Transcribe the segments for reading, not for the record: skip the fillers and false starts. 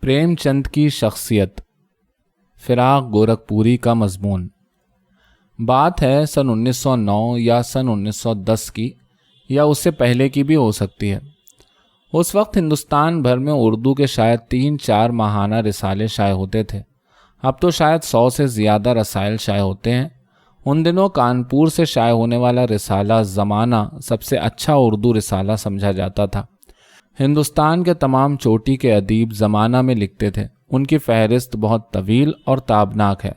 प्रेमचंद की शख्सियत, फिराक गोरखपुरी का मजमून। बात है सन 1909 या सन 1910 की, या उससे पहले की भी हो सकती है। उस वक्त हिंदुस्तान भर में उर्दू के शायद 3-4 माहाना रिसाले शाये होते थे। अब तो शायद 100 से ज़्यादा रसायल शाये होते हैं। उन दिनों कानपुर से शाये होने वाला रिसाला ज़माना सबसे अच्छा उर्दू रिसाला समझा जाता था। हिंदुस्तान के तमाम चोटी के अदीब ज़माना में लिखते थे। उनकी फहरिस्त बहुत तवील और ताबनाक है।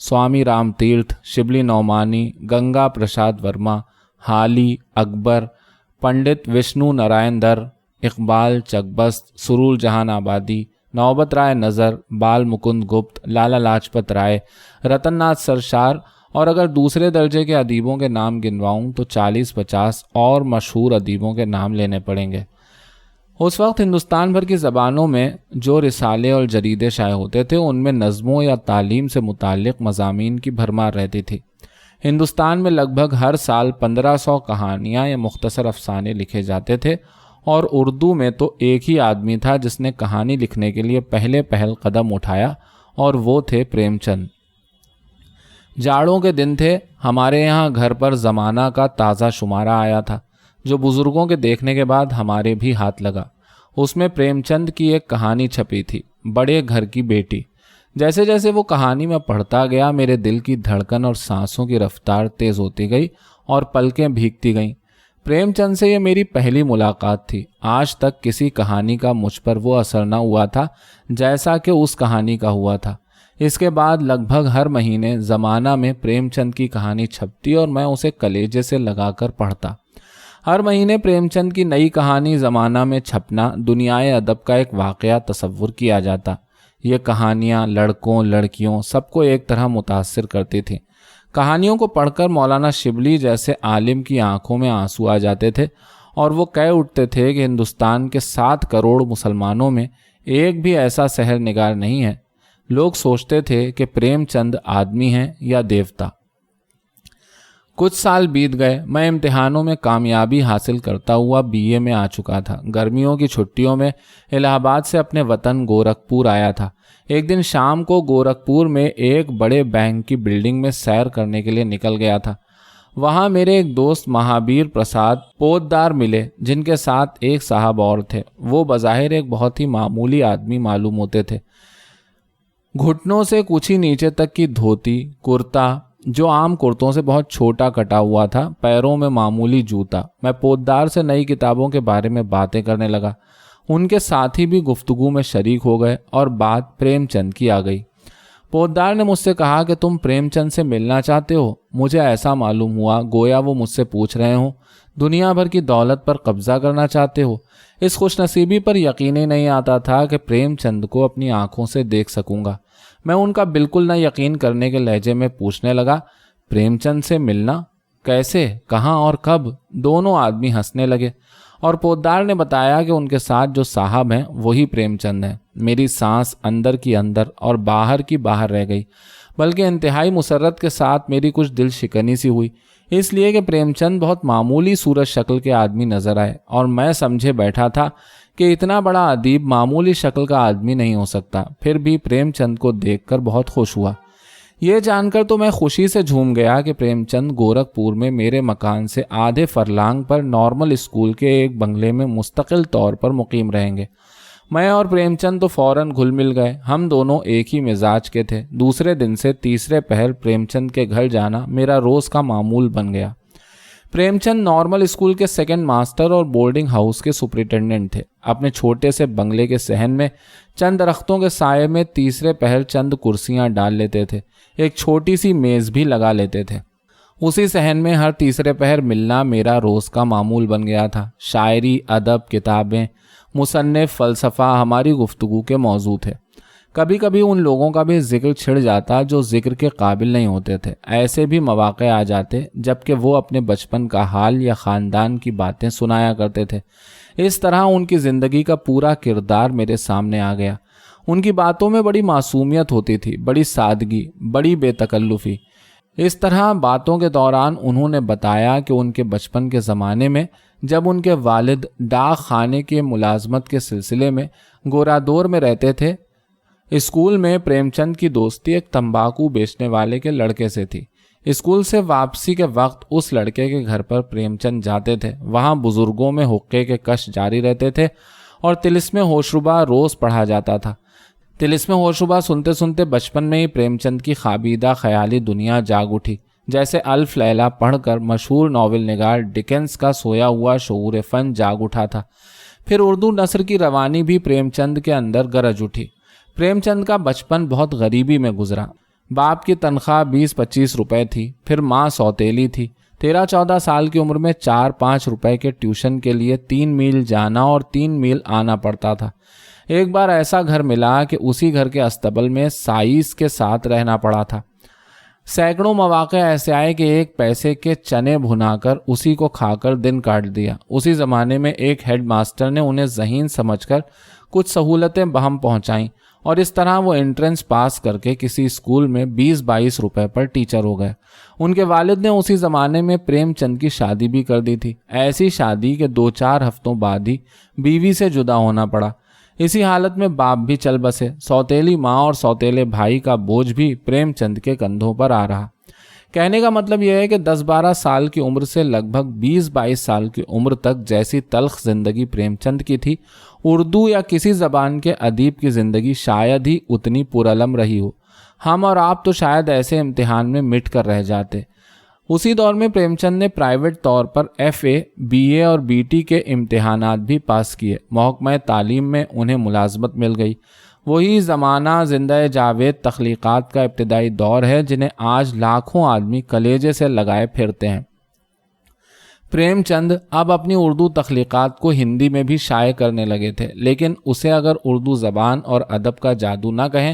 स्वामी राम तीर्थ, शिबली नौमानी, गंगा प्रसाद वर्मा, हाली, अकबर, पंडित विष्णु नारायण दर, इकबाल चकबस्त, सुरूल जहान आबादी, नौबत राय नज़र, बाल मुकुंद गुप्त, लाला लाजपत राय, रतननाथ सरशार, और अगर दूसरे दर्जे के अदीबों के नाम गिनवाऊं तो 40-50 और मशहूर अदीबों के नाम लेने पड़ेंगे। उस वक्त हिंदुस्तान भर की ज़बानों में जो रिसाले और जरीदे शाये होते थे उनमें नज़मों या तालीम से मुताल्लिक़ मज़ामीन की भरमार रहती थी। हिंदुस्तान में लगभग हर साल 1500 कहानियाँ या मुख्तसर अफसाने लिखे जाते थे, और उर्दू में तो एक ही आदमी था जिसने कहानी लिखने के लिए पहल कदम उठाया, और वो थे प्रेमचंद। जाड़ों के दिन थे। हमारे यहाँ घर पर ज़माना का ताज़ा शुमारा आया था, जो बुज़ुर्गों के देखने के बाद हमारे भी हाथ लगा। उसमें प्रेमचंद की एक कहानी छपी थी, बड़े घर की बेटी। जैसे जैसे वो कहानी में पढ़ता गया, मेरे दिल की धड़कन और सांसों की रफ्तार तेज़ होती गई और पलकें भीगती गईं। प्रेमचंद से ये मेरी पहली मुलाकात थी। आज तक किसी कहानी का मुझ पर वो असर न हुआ था जैसा कि उस कहानी का हुआ था। इसके बाद लगभग हर महीने ज़माना में प्रेमचंद की कहानी छपती और मैं उसे कलेजे से लगाकर पढ़ता। हर महीने प्रेमचंद की नई कहानी ज़माना में छपना दुनियाए अदब का एक वाक़या तसव्वुर किया जाता। ये कहानियाँ लड़कों लड़कियों सबको एक तरह मुतासिर करती थीं। कहानियों को पढ़कर मौलाना शिबली जैसे आलिम की आंखों में आंसू आ जाते थे, और वो कह उठते थे कि हिंदुस्तान के 7 करोड़ मुसलमानों में एक भी ऐसा सहर निगार नहीं है। लोग सोचते थे कि प्रेमचंद आदमी हैं या देवता। कुछ साल बीत गए। मैं इम्तिहानों में कामयाबी हासिल करता हुआ बीए में आ चुका था। गर्मियों की छुट्टियों में इलाहाबाद से अपने वतन गोरखपुर आया था। एक दिन शाम को गोरखपुर में एक बड़े बैंक की बिल्डिंग में सैर करने के लिए निकल गया था। वहाँ मेरे एक दोस्त महावीर प्रसाद पोद्दार मिले, जिनके साथ एक साहब और थे। वो बज़ाहिर एक बहुत ही मामूली आदमी मालूम होते थे। घुटनों से कुछ ही नीचे तक की धोती, कुर्ता जो आम कुर्तों से बहुत छोटा कटा हुआ था, पैरों में मामूली जूता। मैं पोद्दार से नई किताबों के बारे में बातें करने लगा। उनके साथी भी गुफ्तगू में शरीक हो गए और बात प्रेमचंद की आ गई। पोद्दार ने मुझसे कहा कि तुम प्रेमचंद से मिलना चाहते हो। मुझे ऐसा मालूम हुआ गोया वो मुझसे पूछ रहे हो, दुनिया भर की दौलत पर कब्जा करना चाहते हो। इस खुशनसीबी पर यकीन ही नहीं आता था कि प्रेमचंद को अपनी आंखों से देख सकूंगा। मैं उनका बिल्कुल न यकीन करने के लहजे में पूछने लगा, प्रेमचंद से मिलना? कैसे, कहाँ और कब? दोनों आदमी हंसने लगे और पोद्दार ने बताया कि उनके साथ जो साहब हैं वही प्रेमचंद हैं। मेरी सांस अंदर की अंदर और बाहर की बाहर रह गई, बल्कि इंतहाई मुसर्रत के साथ मेरी कुछ दिल शिकनी सी हुई, इसलिए कि प्रेमचंद बहुत मामूली सूरत शक्ल के आदमी नजर आए, और मैं समझे बैठा था कि इतना बड़ा अदीब मामूली शक्ल का आदमी नहीं हो सकता। फिर भी प्रेमचंद को देखकर बहुत खुश हुआ। ये जानकर तो मैं खुशी से झूम गया कि प्रेमचंद गोरखपुर में मेरे मकान से आधे फरलांग पर नॉर्मल स्कूल के एक बंगले में मुस्तकिल तौर पर मुकीम रहेंगे। मैं और प्रेमचंद तो फौरन घुल मिल गए। हम दोनों एक ही मिजाज के थे। दूसरे दिन से तीसरे पहर प्रेमचंद के घर जाना मेरा रोज़ का मामूल बन गया। प्रेमचंद नॉर्मल स्कूल के सेकंड मास्टर और बोर्डिंग हाउस के सुपरिटेंडेंट थे। अपने छोटे से बंगले के सहन में चंद दरख्तों के साये में तीसरे पहर चंद कुर्सियां डाल लेते थे। एक छोटी सी मेज़ भी लगा लेते थे। उसी सहन में हर तीसरे पहर मिलना मेरा रोज़ का मामूल बन गया था। शायरी, अदब, किताबें, मुसन्निफ, फ़लसफ़ा हमारी गुफ्तगू के मौजू थे। कभी कभी उन लोगों का भी जिक्र छिड़ जाता जो जिक्र के काबिल नहीं होते थे। ऐसे भी मौक़े आ जाते जबकि वो अपने बचपन का हाल या ख़ानदान की बातें सुनाया करते थे। इस तरह उनकी ज़िंदगी का पूरा किरदार मेरे सामने आ गया। उनकी बातों में बड़ी मासूमियत होती थी, बड़ी सादगी, बड़ी बेतकल्लुफ़ी। इस तरह बातों के दौरान उन्होंने बताया कि उनके बचपन के ज़माने में जब उनके वालिद डाक खाने के मुलाजमत के सिलसिले में गोरादोर में रहते थे, اسکول میں پریم چند کی دوستی ایک تمباکو بیچنے والے کے لڑکے سے تھی۔ اسکول سے واپسی کے وقت اس لڑکے کے گھر پر پریم چند جاتے تھے۔ وہاں بزرگوں میں حقے کے کش جاری رہتے تھے اور طلسم ہوشربا روز پڑھا جاتا تھا۔ طلسم ہوشربا سنتے سنتے بچپن میں ہی پریم چند کی خوابیدہ خیالی دنیا جاگ اٹھی، جیسے الف لیلا پڑھ کر مشہور ناول نگار ڈکنس کا سویا ہوا شعور فن جاگ اٹھا تھا۔ پھر اردو نثر کی روانی بھی پریم چند کے اندر گرج اٹھی۔ پریم چند کا بچپن بہت غریبی میں گزرا۔ باپ کی تنخواہ 20-25 روپے تھی، پھر ماں سوتیلی تھی۔ 13-14 سال کی عمر میں 4-5 روپے کے ٹیوشن کے لیے 3 میل جانا اور 3 میل آنا پڑتا تھا۔ ایک بار ایسا گھر ملا کہ اسی گھر کے استبل میں سائز کے ساتھ رہنا پڑا تھا۔ سینکڑوں مواقع ایسے آئے کہ ایک پیسے کے چنے بھنا کر اسی کو کھا کر دن کاٹ دیا۔ اسی زمانے میں ایک ہیڈ ماسٹر نے انہیں ذہین سمجھ کر کچھ سہولتیں بہم پہنچائیں اور اس طرح وہ انٹرنس پاس کر کے کسی اسکول میں 20-22 روپے پر ٹیچر ہو گئے۔ ان کے والد نے اسی زمانے میں پریم چند کی شادی بھی کر دی تھی، ایسی شادی کہ 2-4 ہفتوں بعد ہی بیوی سے جدا ہونا پڑا۔ اسی حالت میں باپ بھی چل بسے۔ سوتیلی ماں اور سوتیلے بھائی کا بوجھ بھی پریم چند کے کندھوں پر آ رہا۔ کہنے کا مطلب یہ ہے کہ 10-12 سال کی عمر سے لگ بھگ 20-22 سال کی عمر تک جیسی تلخ زندگی پریم چند کی تھی، اردو یا کسی زبان کے ادیب کی زندگی شاید ہی اتنی پرعلم رہی ہو۔ ہم اور آپ تو شاید ایسے امتحان میں مٹ کر رہ جاتے۔ اسی دور میں پریم چند نے پرائیویٹ طور پر FA، BA اور BT کے امتحانات بھی پاس کیے۔ محکمہ تعلیم میں انہیں ملازمت مل گئی۔ وہی زمانہ زندہ جاوید تخلیقات کا ابتدائی دور ہے جنہیں آج لاکھوں آدمی کلیجے سے لگائے پھرتے ہیں۔ پریم چند اب اپنی اردو تخلیقات کو ہندی میں بھی شائع کرنے لگے تھے، لیکن اسے اگر اردو زبان اور ادب کا جادو نہ کہیں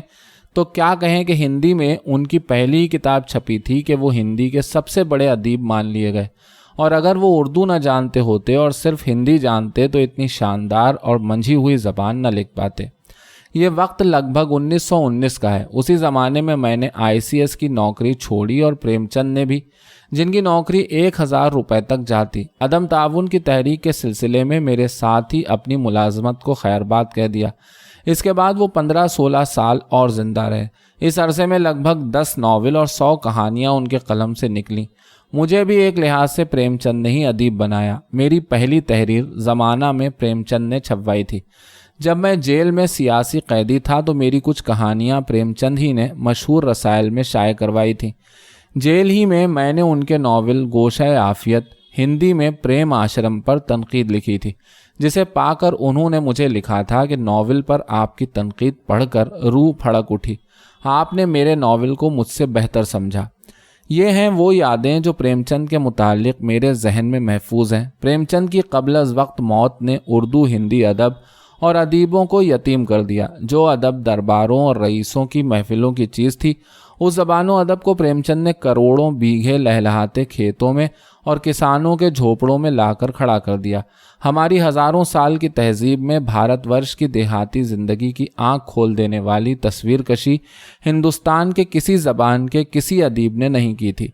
تو کیا کہیں کہ ہندی میں ان کی پہلی کتاب چھپی تھی کہ وہ ہندی کے سب سے بڑے ادیب مان لیے گئے، اور اگر وہ اردو نہ جانتے ہوتے اور صرف ہندی جانتے تو اتنی شاندار اور منجھی ہوئی زبان نہ لکھ پاتے۔ یہ وقت لگ بھگ 1919 کا ہے۔ اسی زمانے میں میں نے ICS کی نوکری چھوڑی اور پریم چند نے بھی، جن کی نوکری 1000 روپے تک جاتی۔ عدم تعاون کی تحریک کے سلسلے میں میرے ساتھ ہی اپنی ملازمت کو خیر بات کہہ دیا۔ اس کے بعد وہ 15-16 سال اور زندہ رہے۔ اس عرصے میں لگ بھگ 10 ناول اور 100 کہانیاں ان کے قلم سے نکلیں۔ مجھے بھی ایک لحاظ سے پریم چند نے ہی ادیب بنایا۔ میری پہلی تحریر زمانہ میں پریم چند نے چھپوائی تھی۔ جب میں جیل میں سیاسی قیدی تھا تو میری کچھ کہانیاں پریم چند ہی نے مشہور رسائل میں شائع کروائی تھیں۔ جیل ہی میں نے ان کے ناول گوشہ عافیت ہندی میں پریم آشرم پر تنقید لکھی تھی، جسے پا کر انہوں نے مجھے لکھا تھا کہ ناول پر آپ کی تنقید پڑھ کر روح پھڑک اٹھی، آپ نے میرے ناول کو مجھ سے بہتر سمجھا۔ یہ ہیں وہ یادیں جو پریم چند کے متعلق میرے ذہن میں محفوظ ہیں۔ پریم چند کی قبل از وقت موت نے اردو ہندی ادب اور ادیبوں کو یتیم کر دیا۔ جو ادب درباروں اور رئیسوں کی محفلوں کی چیز تھی، اس زبان و ادب کو پریم چند نے کروڑوں بیگھے لہلہاتے کھیتوں میں اور کسانوں کے جھوپڑوں میں لا کر کھڑا کر دیا۔ ہماری ہزاروں سال کی تہذیب میں بھارت ورش کی دیہاتی زندگی کی آنکھ کھول دینے والی تصویر کشی ہندوستان کے کسی زبان کے کسی ادیب نے نہیں کی تھی۔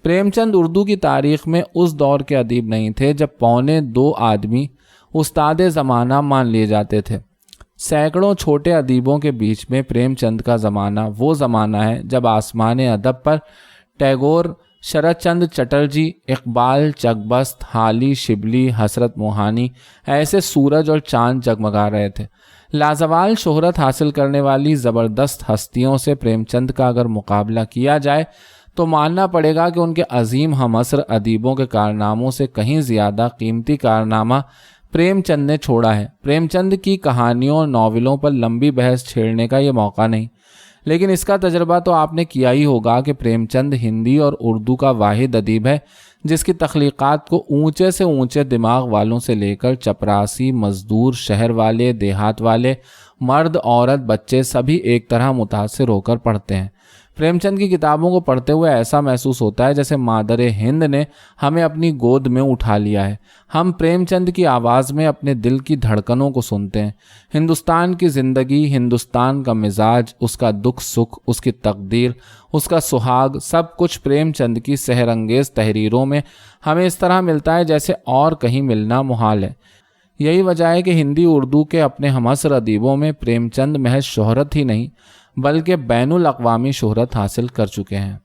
پریم چند اردو کی تاریخ میں اس دور کے ادیب نہیں تھے جب 1.25 آدمی استاد زمانہ مان لیے جاتے تھے۔ سینکڑوں چھوٹے ادیبوں کے بیچ میں پریم چند کا زمانہ وہ زمانہ ہے جب آسمان ادب پر ٹیگور، شرد چند چٹرجی، اقبال، چکبست، حالی، شبلی، حسرت موہانی ایسے سورج اور چاند جگمگا رہے تھے۔ لازوال شہرت حاصل کرنے والی زبردست ہستیوں سے پریم چند کا اگر مقابلہ کیا جائے تو ماننا پڑے گا کہ ان کے عظیم ہم عصر ادیبوں کے کارناموں سے کہیں زیادہ قیمتی کارنامہ پریم چند نے چھوڑا ہے۔ پریم چند کی کہانیوں اور ناولوں پر لمبی بحث چھیڑنے کا یہ موقع نہیں، لیکن اس کا تجربہ تو آپ نے کیا ہی ہوگا کہ پریم چند ہندی اور اردو کا واحد ادیب ہے جس کی تخلیقات کو اونچے سے اونچے دماغ والوں سے لے کر چپراسی، مزدور، شہر والے، دیہات والے، مرد، عورت، بچے سبھی ایک طرح متاثر ہو کر پڑھتے ہیں۔ پریم چند کی کتابوں کو پڑھتے ہوئے ایسا محسوس ہوتا ہے جیسے مادر ہند نے ہمیں اپنی گود میں اٹھا لیا ہے۔ ہم پریم چند کی آواز میں اپنے دل کی دھڑکنوں کو سنتے ہیں۔ ہندوستان کی زندگی، ہندوستان کا مزاج، اس کا دکھ سکھ، اس کی تقدیر، اس کا سہاگ، سب کچھ پریم چند کی سحر انگیز تحریروں میں ہمیں اس طرح ملتا ہے جیسے اور کہیں ملنا محال ہے۔ यही वजह है कि हिंदी उर्दू के अपने हमअसर अदीबों में प्रेमचंद महज शोहरत ही नहीं बल्कि बैनुल अक़वामी शोहरत हासिल कर चुके हैं।